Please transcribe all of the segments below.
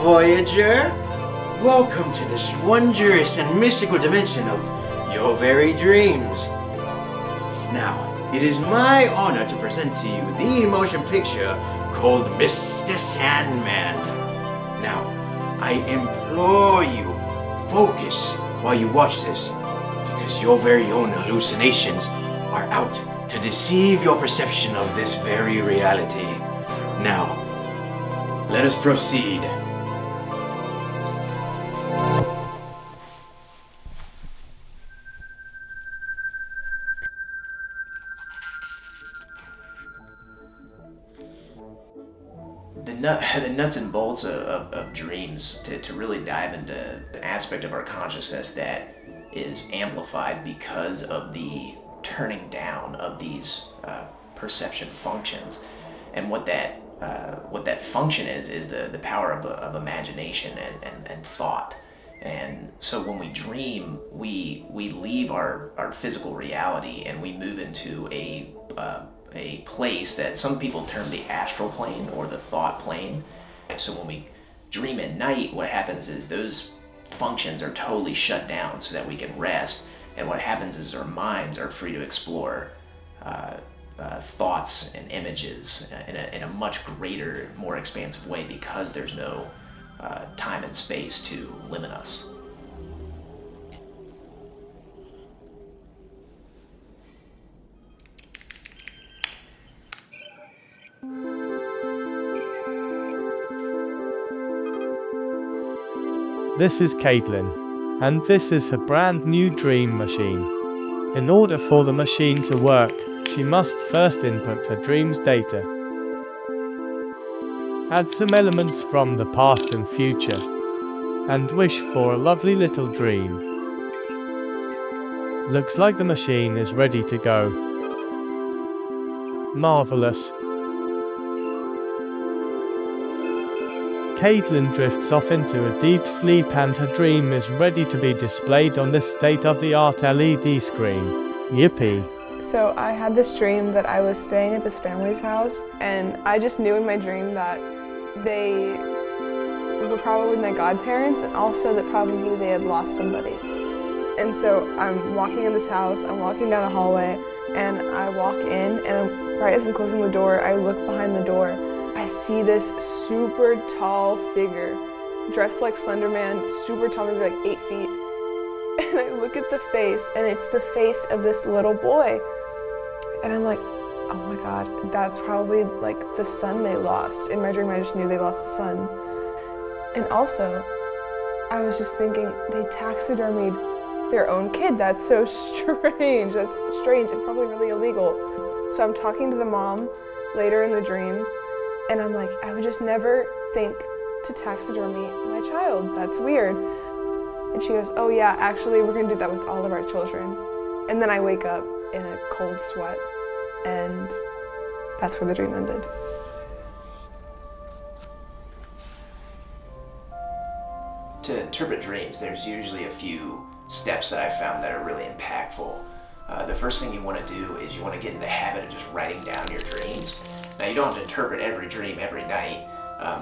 Voyager. Welcome to this wondrous and mystical dimension of your very dreams. Now, it is my honor to present to you the motion picture called Mr. Sandman. Now, I implore you, focus while you watch this, because your very own hallucinations are out to deceive your perception of this very reality. Now, let us proceed. The nuts and bolts of dreams, to really dive into an aspect of our consciousness that is amplified because of the turning down of these perception functions. And what that function is the power of imagination and thought. And so when we dream, we leave our physical reality and we move into a place that some people term the astral plane or the thought plane. So when we dream at night, what happens is those functions are totally shut down so that we can rest. And what happens is our minds are free to explore thoughts and images in a much greater, more expansive way, because there's no time and space to limit us. This is Caitlin, and this is her brand new dream machine. In order for the machine to work, she must first input her dream's data. Add some elements from the past and future, and wish for a lovely little dream. Looks like the machine is ready to go. Marvelous. Caitlin drifts off into a deep sleep and her dream is ready to be displayed on this state-of-the-art LED screen. Yippee. So I had this dream that I was staying at this family's house, and I just knew in my dream that they were probably my godparents, and also that probably they had lost somebody. And so I'm walking in this house, I'm walking down a hallway, and I walk in, and right as I'm closing the door, I look behind the door. I see this super tall figure, dressed like Slender Man, super tall, maybe like 8 feet. And I look at the face, and it's the face of this little boy. And I'm like, oh my God, that's probably like the son they lost. In my dream, I just knew they lost a son. And also, I was just thinking, they taxidermied their own kid. That's so strange. That's strange and probably really illegal. So I'm talking to the mom later in the dream, and I'm like, I would just never think to taxidermy my child. That's weird. And she goes, oh yeah, actually we're gonna do that with all of our children. And then I wake up in a cold sweat, and that's where the dream ended. To interpret dreams, there's usually a few steps that I've found that are really impactful. The first thing you want to do is you want to get in the habit of just writing down your dreams. Now, you don't have to interpret every dream every night,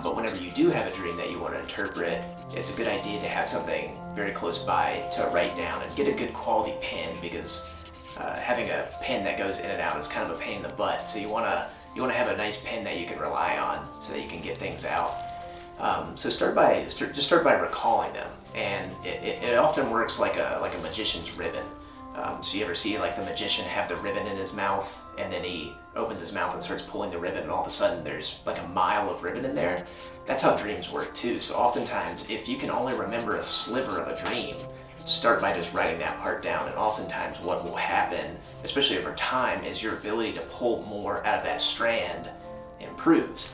but whenever you do have a dream that you want to interpret, it's a good idea to have something very close by to write down, and get a good quality pen, because having a pen that goes in and out is kind of a pain in the butt. So you want to have a nice pen that you can rely on so that you can get things out. So start by recalling them, and it often works like a magician's ribbon. So you ever see like the magician have the ribbon in his mouth, and then he opens his mouth and starts pulling the ribbon, and all of a sudden there's like a mile of ribbon in there? That's how dreams work too. So oftentimes, if you can only remember a sliver of a dream, start by just writing that part down. And oftentimes what will happen, especially over time, is your ability to pull more out of that strand improves.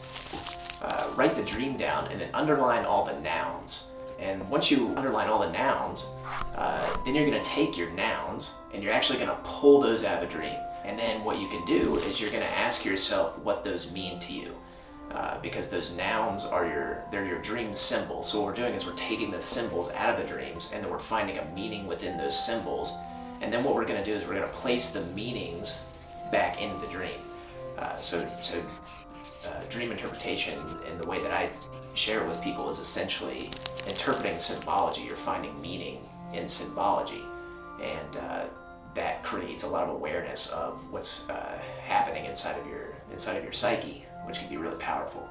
Write the dream down and then underline all the nouns. And once you underline all the nouns, then you're going to take your nouns and you're actually going to pull those out of the dream. And then what you can do is you're going to ask yourself what those mean to you, because those nouns are your dream symbols. So what we're doing is we're taking the symbols out of the dreams, and then we're finding a meaning within those symbols. And then what we're going to do is we're going to place the meanings back into the dream. Dream interpretation and the way that I share it with people is essentially interpreting symbology. You're finding meaning in symbology, and that creates a lot of awareness of what's happening inside of your psyche, which can be really powerful.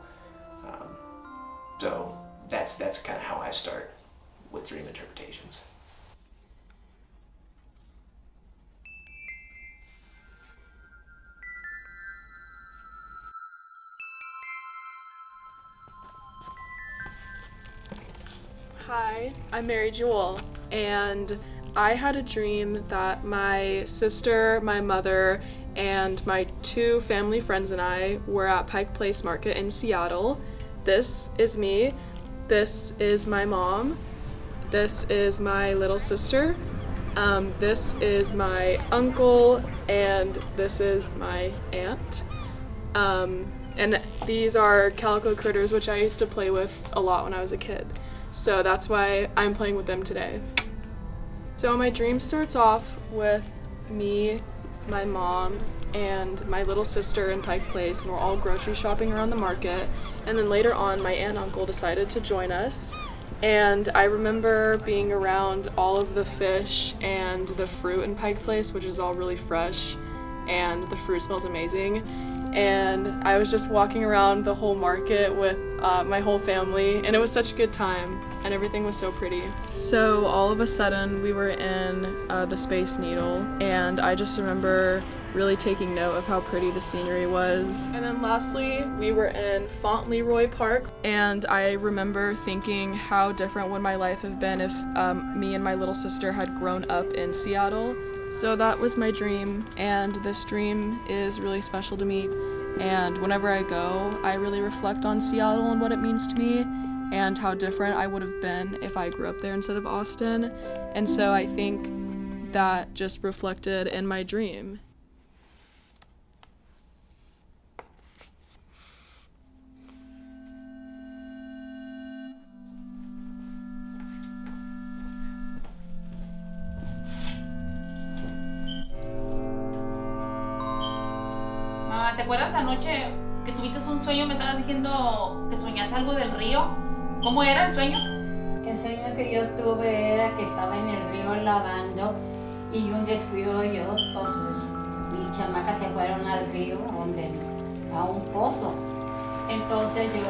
So that's kind of how I start with dream interpretations. Hi, I'm Mary Jewel, and I had a dream that my sister, my mother, and my 2 family friends and I were at Pike Place Market in Seattle. This is me, this is my mom, this is my little sister, this is my uncle, and this is my aunt. And these are calico critters, which I used to play with a lot when I was a kid. So that's why I'm playing with them today. So my dream starts off with me, my mom, and my little sister in Pike Place, and we're all grocery shopping around the market. And then later on, my aunt and uncle decided to join us. And I remember being around all of the fish and the fruit in Pike Place, which is all really fresh, and the fruit smells amazing. And I was just walking around the whole market with my whole family, and it was such a good time, and everything was so pretty. So all of a sudden we were in the Space Needle, and I just remember really taking note of how pretty the scenery was. And then lastly, we were in Fauntleroy Park, and I remember thinking how different would my life have been if me and my little sister had grown up in Seattle. So that was my dream, and this dream is really special to me. And whenever I go, I really reflect on Seattle and what it means to me, and how different I would have been if I grew up there instead of Austin. And so I think that just reflected in my dream. ¿Te acuerdas anoche que tuviste un sueño? Me estabas diciendo que soñaste algo del río. ¿Cómo era el sueño? El sueño que yo tuve era que estaba en el río lavando y un descuido yo, pues mis chamacas se fueron al río a un pozo. Entonces yo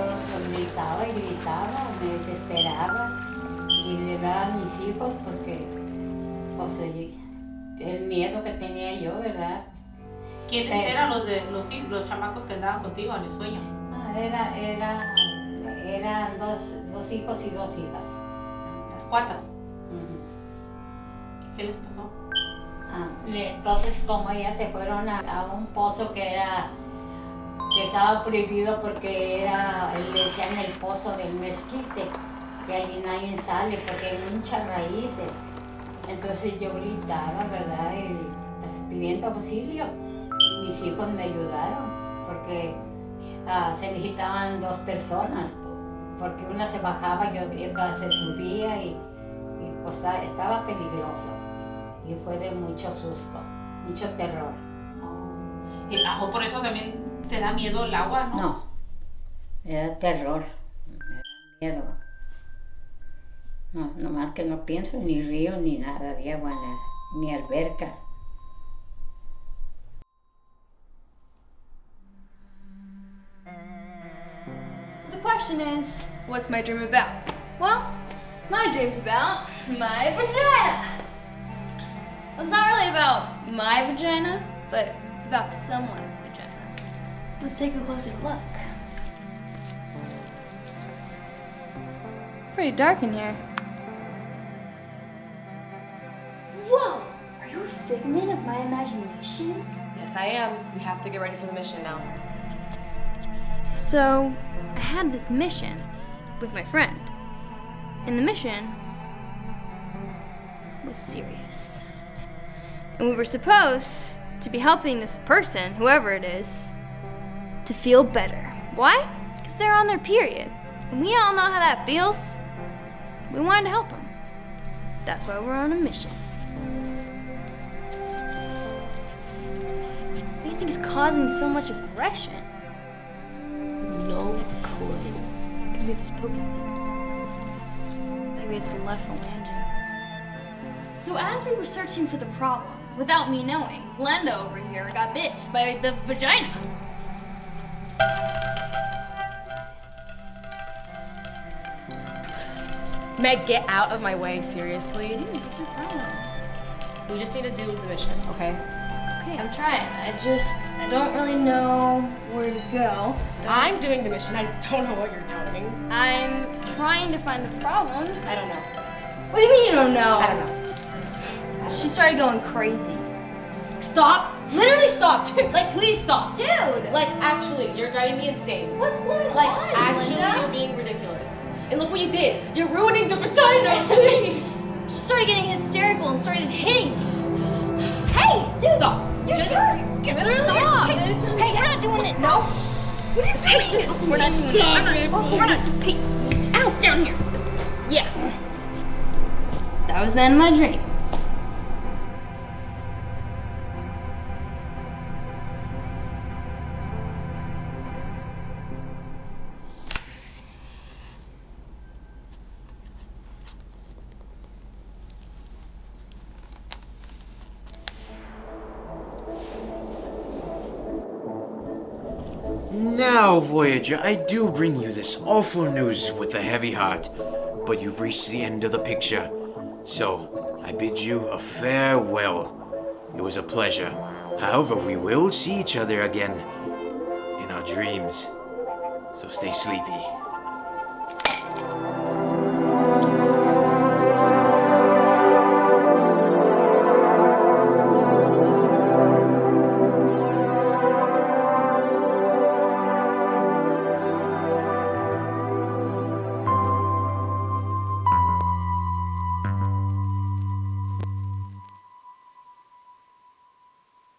gritaba y gritaba, me desesperaba y le daba a mis hijos porque pues el miedo que tenía yo, ¿verdad? ¿Quiénes eran los chamacos que andaban contigo en el sueño? Eran dos hijos y 2 hijas. Las 4. Uh-huh. ¿Qué les pasó? Entonces como ellas se fueron a un pozo que estaba prohibido porque le decían el pozo del mezquite, que allí nadie sale porque hay muchas raíces. Entonces yo gritaba, ¿verdad? Y pues, pidiendo auxilio. Y mis hijos me ayudaron porque se necesitaban 2 personas, porque una se bajaba y otra se subía y pues, estaba peligroso. Y fue de mucho susto, mucho terror. ¿Y bajo por eso también te da miedo el agua, no? No, era terror, era miedo. No, nomás que no pienso ni río ni nada de agua, ni alberca. The question is, what's my dream about? Well, my dream's about my vagina. Well, it's not really about my vagina, but it's about someone's vagina. Let's take a closer look. Pretty dark in here. Whoa! Are you a figment of my imagination? Yes, I am. We have to get ready for the mission now. So, I had this mission with my friend. And the mission was serious. And we were supposed to be helping this person, whoever it is, to feel better. Why? Because they're on their period. And we all know how that feels. We wanted to help them. That's why we're on a mission. What do you think is causing so much aggression? No clue. Could be this Pokemon. Maybe it's the left phalange. So as we were searching for the problem, without me knowing, Glenda over here got bit by the vagina. Meg, get out of my way, seriously. Dude, what's your problem? We just need to do the mission, okay? Okay, I'm trying. I don't really know where to go. I'm doing the mission. I don't know what you're doing. I'm trying to find the problems. I don't know. What do you mean you don't know? I don't know. She started going crazy. Stop! Literally stop! Like, please stop. Dude! Like, actually, you're driving me insane. What's going Like, on, actually, Linda? you're being ridiculous. And look what you did. You're ruining the vagina, please! She started getting hysterical and started hitting me. Hey, dude! Stop. You're Just literally stop! Hey, we're not doing it! No! What are you doing? We're not doing it. We're not. Hey, out down here! Yeah. That was the end of my dream. Now, Voyager, I do bring you this awful news with a heavy heart, but you've reached the end of the picture. So, I bid you a farewell. It was a pleasure. However, we will see each other again in our dreams. So stay sleepy.